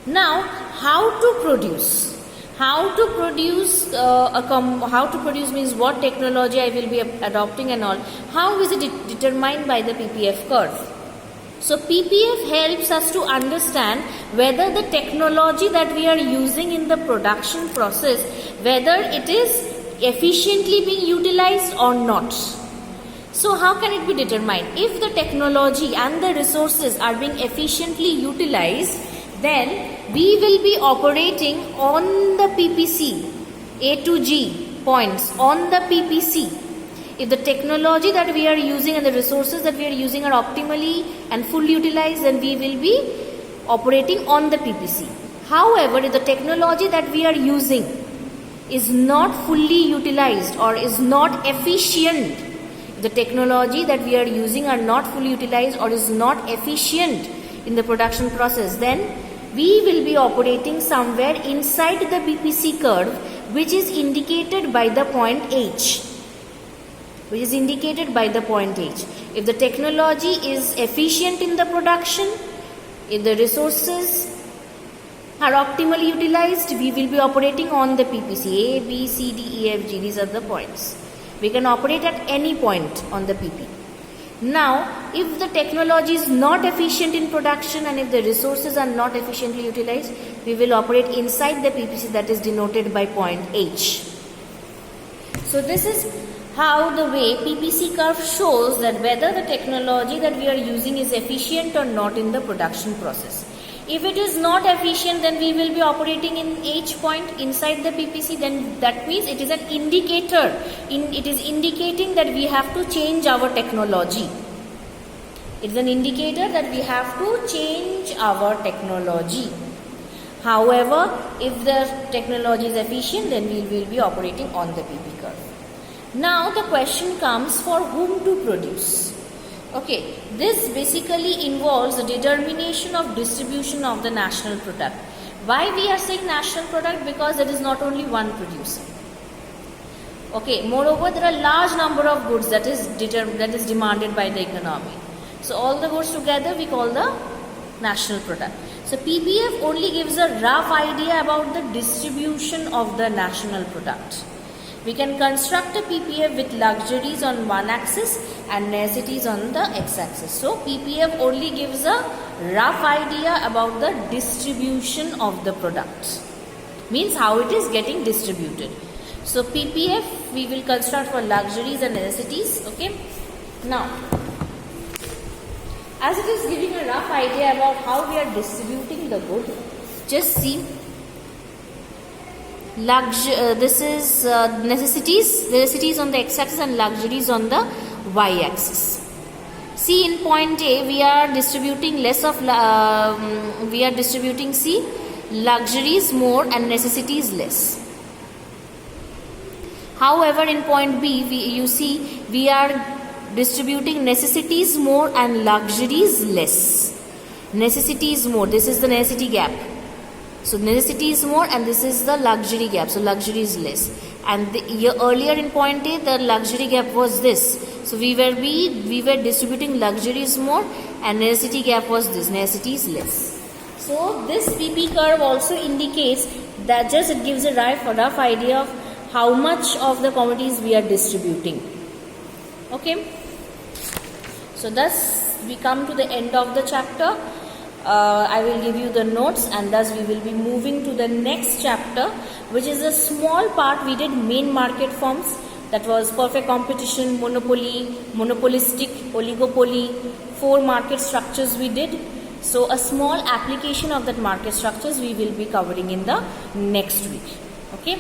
Now, how to produce? How to produce means what technology I will be adopting and all. How is it determined by the PPF curve? So PPF helps us to understand whether the technology that we are using in the production process, whether it is efficiently being utilized or not. So how can it be determined? If the technology and the resources are being efficiently utilized, then we will be operating on the PPC, A to G points on the PPC. If the technology that we are using and the resources that we are using are optimally and fully utilized, then we will be operating on the PPC. However, if the technology that we are using is not fully utilized or is not efficient, the technology that we are using are not fully utilized or is not efficient in the production process, then we will be operating somewhere inside the PPC curve, which is indicated by the point H. If the technology is efficient in the production, if the resources are optimally utilized, we will be operating on the PPC. A, B, C, D, E, F, G. These are the points. We can operate at any point on the PP. Now, if the technology is not efficient in production and if the resources are not efficiently utilized, we will operate inside the PPC, that is denoted by point H. So this is how the way PPC curve shows that whether the technology that we are using is efficient or not in the production process. If it is not efficient, then we will be operating in H point inside the PPC. Then that means it is an indicator. It is indicating that we have to change our technology. It is an indicator that we have to change our technology. However, if the technology is efficient, then we will be operating on the PP curve. Now the question comes, for whom to produce? Okay, this basically involves the determination of distribution of the national product. Why we are saying national product? Because there is not only one producer. Okay, moreover, there are large number of goods that is demanded by the economy. So all the goods together we call the national product. So PPF only gives a rough idea about the distribution of the national product. We can construct a PPF with luxuries on one axis and necessities on the x-axis. So PPF only gives a rough idea about the distribution of the product. Means how it is getting distributed. So PPF we will construct for luxuries and necessities. Okay. Now, as it is giving a rough idea about how we are distributing the good, just see. This is necessities on the x-axis and luxuries on the y-axis. See, in point A we are distributing luxuries more and necessities less. However, in point B we are distributing necessities more and luxuries less. Necessities more, this is the necessity gap. So necessity is more and this is the luxury gap. So luxury is less. And earlier in point A the luxury gap was this. So we were distributing luxuries more and necessity gap was this. Necessity is less. So this PP curve also indicates that just it gives a rough idea of how much of the commodities we are distributing. Okay. So thus we come to the end of the chapter. I will give you the notes and thus we will be moving to the next chapter, which is a small part. We did main market forms, that was perfect competition, monopoly, monopolistic, oligopoly, 4 market structures we did. So a small application of that market structures we will be covering in the next week. Okay.